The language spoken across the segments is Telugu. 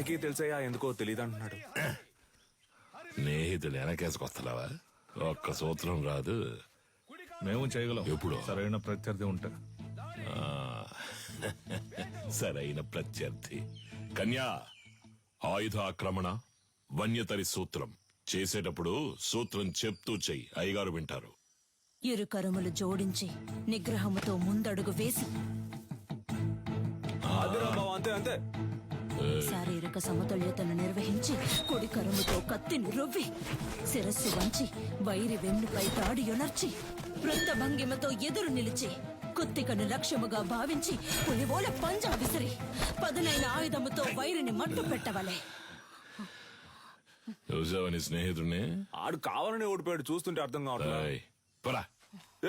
వాడికి తెలుసయ్యా ఎందుకో తెలియదు అంటున్నాడు. స్నేహితుడు వెనకేసుకొస్తున్నావా? ఒక్క సూత్రం రాదు. మేము చేయగలం ఎప్పుడు? సరైన ప్రత్యర్థి ఉంటే. సరైన ప్రత్యర్థి. కన్యా, ఆయుధ ఆక్రమణ వన్యతరి సూత్రం చేసేటప్పుడు సూత్రం చెప్తూ చెయ్యి, అయ్యగారు వింటారు. ఇరు కరములు జోడించి నిగ్రహముతో ముందడుగు వేసి అదిరా బావ, అంతే అంతే. శారీరక సమతుల్యతను నిర్వహించి కుడి కరముతో కత్తిని రువ్వి శిరస్సు వంచి వైరి వెన్నుపై తాడి యొనర్చి వృత్త భంగిమతో ఎదురు నిలిచి కుత్తికను లక్ష్యముగా భావించి పులివోల పంజా విసిరి పదునైన ఆయుధముతో వైరిని మట్టు పెట్టవలే. చూసావని స్నేహితుడిని? ఆడు కావాలని ఓడిపోయాడు, చూస్తుంటే అర్థం కావట్లేదు. ఏయ్, పరా.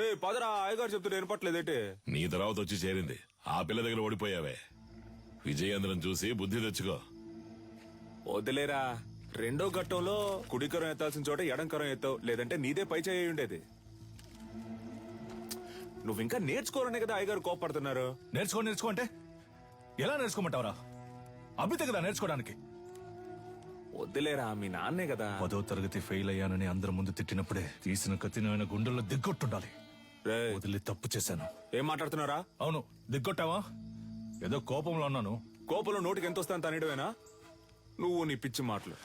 ఏ పదరా, అయ్యగారు చెప్తుంటే వినపట్లేదేంటి? నీ తర్వాత వచ్చి చేరింది. ఆ పిల్ల దగ్గర ఓడిపోయావే. విజయేంద్రం చూసి బుద్ధి తెచ్చుకో. వదిలేరా, రెండో ఘట్టంలో కుడికరం ఎత్తాల్సిన చోట ఎడంకరం ఎత్తావు, లేదంటే నీదే పై చేయి ఉండేది. నువ్వు ఇంకా నేర్చుకోరనే కదా అయ్యగారు కోపడుతున్నారు. నేర్చుకో అంటే ఎలా నేర్చుకోమంటావరా? అభితే కదా నేర్చుకోవడానికి. వద్దులేరా, మీ నాన్నే కదా. 10వ తరగతి ఫెయిల్ అయ్యానని అందరి ముందు తిట్టినప్పుడే తీసిన కత్తిని ఆయన గుండెల్లో దిగ్గొట్టుండాలి. రేయ్, వదిలి తప్పు చేశాను. ఏం మాట్లాడుతున్నారా? అవును, దిగ్గొట్టావా? ఏదో కోపంలో అన్నాను. కోపంలో నోటికి ఎంత వస్తాను తనేయడమేనా? నువ్వు నీ పిచ్చి మాటలు.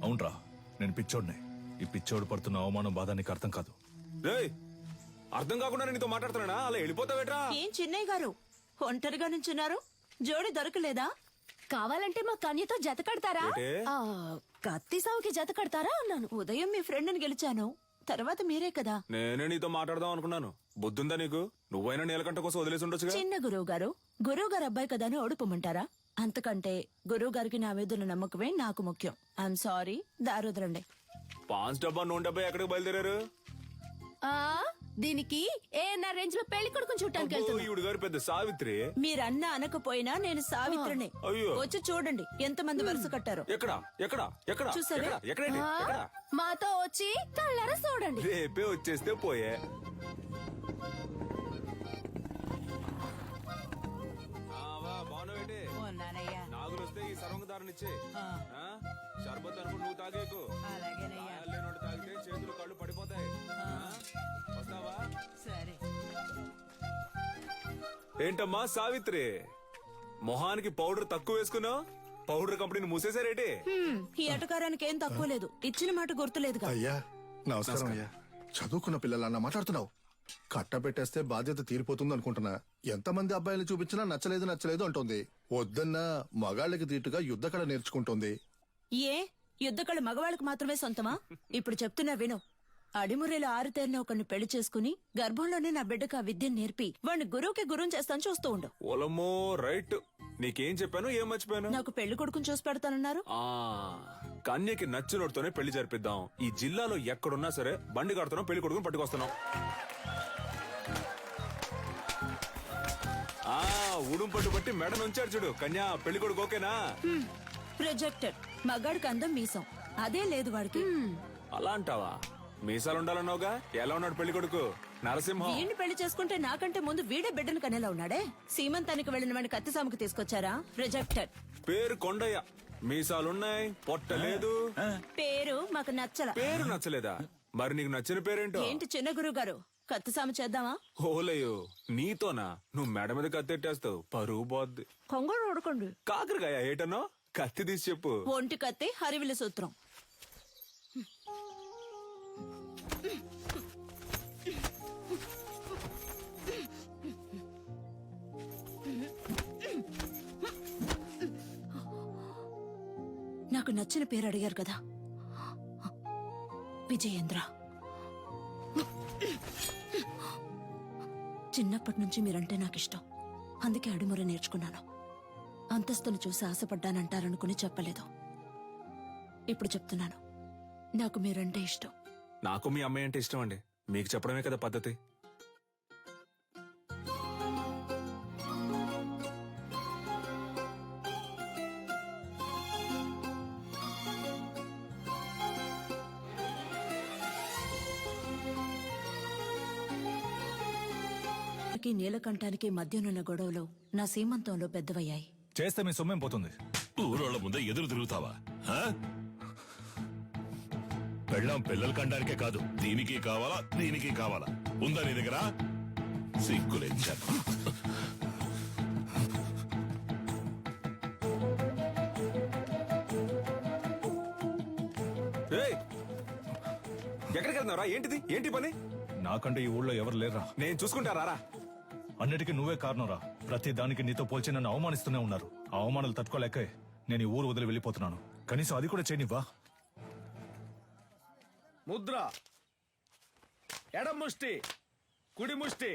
అవునరా, నేను పిచ్చోడిని. ఈ పిచ్చోడు పడుతున్న అవమానం బాధ నీకు అర్థం కాదు. రేయ్, అర్థం కాకుండా నీతో మాట్లాడుతున్నానా? అలా వెళ్ళిపోతావేట్రా? ఏం చిన్నయ్య గారు ఒంటరిగా నుంచున్నారు? జోడి దొరకలేదా? కావాలంటే మా కన్యతో జత కడతారా? ఏంటే? కత్తి సావుకి జత కడతారా అన్నాను. ఉదయం మీ ఫ్రెండ్ని గెలిచాను, తర్వాత మీరే కదా. నేనే నీతో మాట్లాడదాం అనుకున్నాను. బుద్ధుందా నీకు? నువ్వైనా నీలకంట కోసం వదిలేసి ఉండొచ్చుగా. చిన్న గురువు గారు అబ్బాయి కదా అని ఓడిపోమంటారా? అంతకంటే గురువు గారికి నా మీద ఉన్న నమ్మకమే నాకు ముఖ్యం. I'm sorry, దారుదరండి. పాన్స్ డబ్బా నూనె డబ్బా ఎక్కడికి బయలుదేరారు? ఆ దీనికి ఏఎన్ఆర్ రేంజ్ లో పెళ్లి కొడుకుని చూడటానికి అబ్బో, వెళ్తున్నా. ఈవిడ గారి పెద్ద సావిత్రి. మీరన్నా అనకపోయినా నేను సావిత్రిని. అయ్యో. వచ్చి చూడండి ఎంతమంది వరుస కట్టారు. ఎక్కడ ఎక్కడ ఎక్కడ చూసారా? ఎక్కడ? ఎక్కడండి? ఆ, ఎక్కడ? మాతో వచ్చి కళ్ళారా చూడండి. రేపే వచ్చేస్తే పోయే. నాగులు వస్తే ఈ సర్వంగదారునిచ్చే. షర్బత్ అనుకుని నువ్వు తాగేకు. లేనోడు తాగితే చేతులు కళ్ళు పడిపోతాయి. వస్తావా? ఏంటమ్మా సావిత్రి, మొహానికి పౌడర్ తక్కువ వేసుకున్నావు? పౌడర్ కంపెనీని మూసేశారేటి? ఈ అటకారానికి ఏం తక్కువ లేదు. ఇచ్చిన మాట గుర్తులేదు. అయ్యా నమస్కారం అయ్యా. చదువుకున్న పిల్లలన్నా మాట్లాడుతున్నావు. కట్టబెట్టేస్తే బాధ్యత తీరిపోతుంది అనుకుంటున్నా. ఎంతమంది అబ్బాయిలు చూపించినా నచ్చలేదు అంటుంది. వద్దన్నా మగాళ్ళకి తీటుగా యుద్ధ కళ నేర్చుకుంటుంది. ఏ యుద్ధకళ మగవాళ్ళకి మాత్రమే సొంతమా? ఇప్పుడు చెప్తున్నా విను. అడిమురేలు ఆరుతేరిన ఒకరిని పెళ్లి చేసుకుని గర్భంలోనే నా బిడ్డకు ఆ విద్యను నేర్పి వాడిని గురువుకి గురువు చేస్తాను, చూస్తూ ఉండు. ఓలమ్మో, రైట్. నీకేం చెప్పాను, ఏం మర్చిపోయాను? నాకు పెళ్లి కొడుకుని చూసి పెడతానన్నారు. కన్యకి నచ్చినోడితోనే పెళ్లి జరిపిద్దాం. ఈ జిల్లాలో ఎక్కడున్నా సరే బండి కడుతున్నాం, పెళ్లి కొడుకుని పట్టుకొస్తున్నాం. ఉడుం పట్టు బట్టి మెడ నుంచాడు చూడు. కన్యా, పెళ్లి కొడుకు ఓకేనా? ప్రొజెక్టెడ్. మగాడికి అందం మీసం, అదే లేదు వాడికి. అలా అంటావా? మీసాలు ఉండాలన్నావుగా. ఎలా ఉన్నాడు పెళ్లి కొడుకు? నరసింహం. వీడిని పెళ్లి చేసుకుంటే నాకంటే ముందు వీడే బిడ్డను కనేలా ఉన్నాడే. సీమంతానికి వెళ్లిన వాడిని కత్తి సాముకు తీసుకొచ్చారా? రిజెక్టెడ్. పేరు కొండయ్య, మీసాలున్నాయి, పొట్ట లేదు. పేరు మాకు నచ్చల. పేరు నచ్చలేదా? మరి నీకు నచ్చిన పేరేంటో? ఏంటి చిన్న గురువు గారు, కత్తి సాము చేద్దామా? ఓలయ్యో, నీతోనా? నువ్వు మెడ మీద కత్తెట్టేస్తావు, పరువు పోద్ది. కొంగడు ఉడకండి. కాకరకాయ ఏటనో? కత్తి తీసి చెప్పు. ఒంటి కత్తి, హరివిల సూత్రం. నాకు నచ్చిన పేరు అడిగారు కదా, విజయేంద్ర. చిన్నప్పటి నుంచి మీరంటే నాకు ఇష్టం, అందుకే అడిముర నేర్చుకున్నాను. అంతస్తును చూసి ఆశపడ్డానంటారనుకుని చెప్పలేదు. ఇప్పుడు చెప్తున్నాను, నాకు మీరంటే ఇష్టం. నాకు మీ అమ్మాయి అంటే ఇష్టం అండి. మీకు చెప్పడమే కదా పద్ధతి. నీలకంఠానికి మధ్యనున్న గొడవలు నా సీమంతంలో పెద్దవయ్యాయి. చేస్తే మీ సొమ్మేం పోతుంది? ఊరోళ్ళ ముందే ఎదురు తిరుగుతావా? ఆ? పెళ్ళాం పిల్లలు కండానికే కాదు, దీనికి కావాలా దీనికి కావాలా? ఉందా నీ దగ్గర? సిగ్గులేంచాను. ఏయ్! ఎక్కడికి వెళ్తున్నావురా? ఏంటి పని? నాకంటే ఈ ఊళ్ళో ఎవరు లేరా. నేను చూసుకుంటారా? అన్నిటికీ నువ్వే కారణంరా. ప్రతి దానికి నీతో పోల్చి నన్ను అవమానిస్తూనే ఉన్నారు. ఆ అవమానాలు తట్టుకోలేకే నేను ఈ ఊరు వదిలి వెళ్ళిపోతున్నాను. కనీసం అది కూడా చేయనివ్వా? ముద్ర, ఎడమ ముష్టి, కుడి ముష్టి,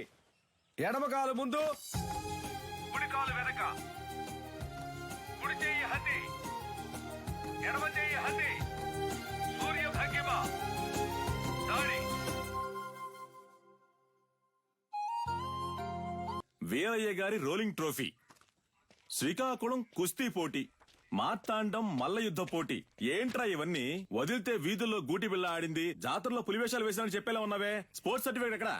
ఎడమ కాలు ముందు, కుడి కాలు వెనక, కుడి చెయ్యి హద్ది, ఎడమ చెయ్యి హద్ది, సూర్య భంగిమ, దాడి. వీరయ్య గారి రోలింగ్ ట్రోఫీ, శ్రీకాకుళం కుస్తీ పోటీ, మార్తాండం మల్ల యుద్ధ పోటీ. ఏంట్రా ఇవన్నీ? వదిలితే వీధుల్లో గూటి బిళ్ళ ఆడింది, జాతరలో పులివేషాలు వేసానని చెప్పేలా ఉన్నావే. స్పోర్ట్స్ సర్టిఫికేట్ ఎక్కడా?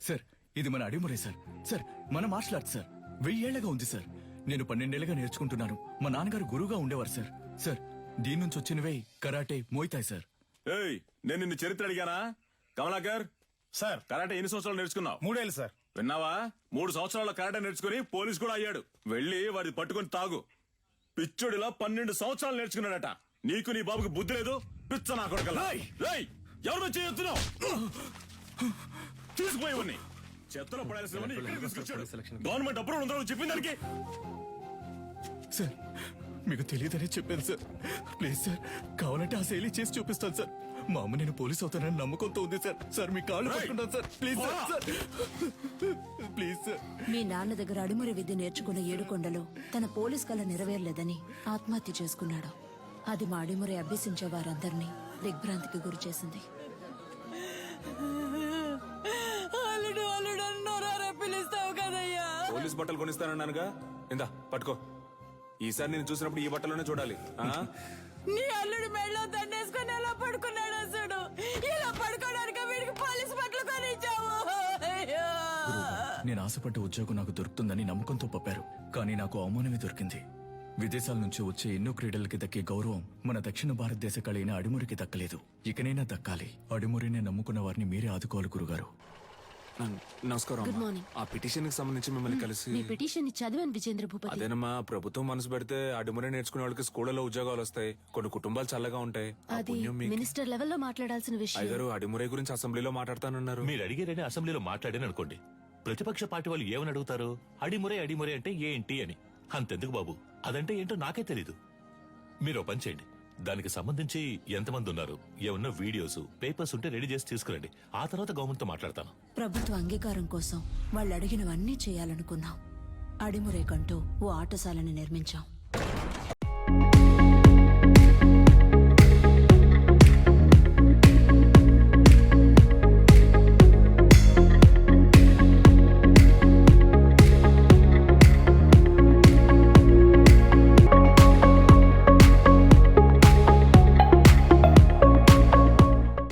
సార్, ఇది మన అడిమురే సార్. సార్, మన మార్షల్ ఆర్ట్స్ సార్. 1000 ఏళ్లగా ఉంది సార్. నేను 12 ఏళ్లుగా నేర్చుకుంటున్నాను. మా నాన్నగారు గురువుగా ఉండేవారు సార్. సార్, దీని నుంచి వచ్చినవే కరాటే, మోయితాయ్ సార్. ఏయ్, నేను నిన్ను చరిత్ర అడిగానా? కమలాకర్ సార్, కరాటే ఎన్ని సంవత్సరాలు నేర్చుకున్నావు? 3 ఏళ్ళు సార్. విన్నావా? 3 సంవత్సరాల కరాటే నేర్చుకుని పోలీస్ కూడా అయ్యాడు. వెళ్ళి వాడి పట్టుకొని తాగు. పిచ్చుడిలా 12 సంవత్సరాలు నేర్చుకున్నాడట. నీకు నీ బాబుకి బుద్ధి లేదు. పిచ్చ నా కొడుకల్లా. రేయ్, ఎవరితో చేయొత్తున్నావు? తీసుకుపోయేవన్నీ చెత్తలో పడాల్సినవన్నీ ఇక్కడికి తీసుకొచ్చాడు. గవర్నమెంట్ అప్రూవల్ ఉందో చెప్పింది దానికి. సార్, మీకు తెలియదనే చెప్పాను సార్. ప్లీజ్ సార్, కావాలంటే ఆ శైలి చేసి చూపిస్తాను సార్. మా అమ్మ నేను పోలీస్ అవుతానని నమ్మకంతో ఉంది సార్. సార్, మీ కాళ్ళు పట్టుకుంటాను sir. Please sir, sir. Please sir. మీ నాన్న దగ్గర అడిమురి విద్య నేర్చుకున్న ఏడుకొండలో తన పోలీస్ కళ నెరవేరలేదని ఆత్మహత్య చేసుకున్నాడు. అది మా అడిమురి అభ్యసించే వారందరినీ దిగ్భ్రాంతికి గురి చేసింది. పోలీస్ బట్టలు కొనిస్తానన్నానుగా, ఇందా పట్టుకో. ఈసారి నేను చూసినప్పుడు ఈ బట్టలోనే చూడాలి. నీ అల్లుడు మెళ్ళో దండేసుకుని ఎలా పడుకున్నాడు అసలు? ఇలా పడుకోవడానికి వీడికి పోలీస్ బట్టలు కొనిచ్చావు. నేను ఆశపడ్డ ఉద్యోగం నాకు దొరుకుతుందని నమ్మకంతో పంపారు. కానీ నాకు అవమానమే దొరికింది. విదేశాల నుంచి వచ్చే ఎన్నో క్రీడలకి దక్కే గౌరవం మన దక్షిణ భారతదేశ కళ అయిన అడిమురికి దక్కలేదు. ఇకనైనా దక్కాలి. అడిమురిని నమ్ముకున్న వారిని మీరే ఆదుకోవాలి గురుగారు. నమస్కారం. Good morning. ఆ పిటిషన్ కి సంబంధించి మిమ్మల్ని కలిసి. మీ పిటిషన్ చదివాను విజేంద్ర భూపతి. అదేనమ్మా, ప్రభుత్వం మనసు పెడితే అడిమురే నేర్చుకునే వాళ్ళకి స్కూళ్ళలో ఉద్యోగాలు వస్తాయి. కొన్ని కుటుంబాలు చల్లగా ఉంటాయి. ఆ అది పుణ్యం మీకు. మినిస్టర్ లెవెల్లో మాట్లాడాల్సిన విషయం. అయ్యగారు అడిమురే గురించి అసెంబ్లీలో మాట్లాడతానన్నారు. మీరు అడిగారని అసెంబ్లీలో మాట్లాడాను అనుకోండి, ప్రతిపక్ష పార్టీ వాళ్ళు ఏమని అడుగుతారు? అడిమురే అడిమురే అంటే ఏంటి అని. అంతెందుకు బాబు, అదంటే ఏంటో నాకే తెలీదు. మీరు పని చేయండి, దానికి సంబంధించి ఎంతమంది ఉన్నారు, ఏమన్నా వీడియోస్ పేపర్స్ ఉంటే రెడీ చేసి తీసుకురండి. ఆ తర్వాత గవర్నమెంట్ తో మాట్లాడతాను. ప్రభుత్వ అంగీకారం కోసం వాళ్ళు అడిగినవన్నీ చేయాలనుకున్నాం. అడిమురే కంటూ ఓ ఆటశాలని నిర్మించాం.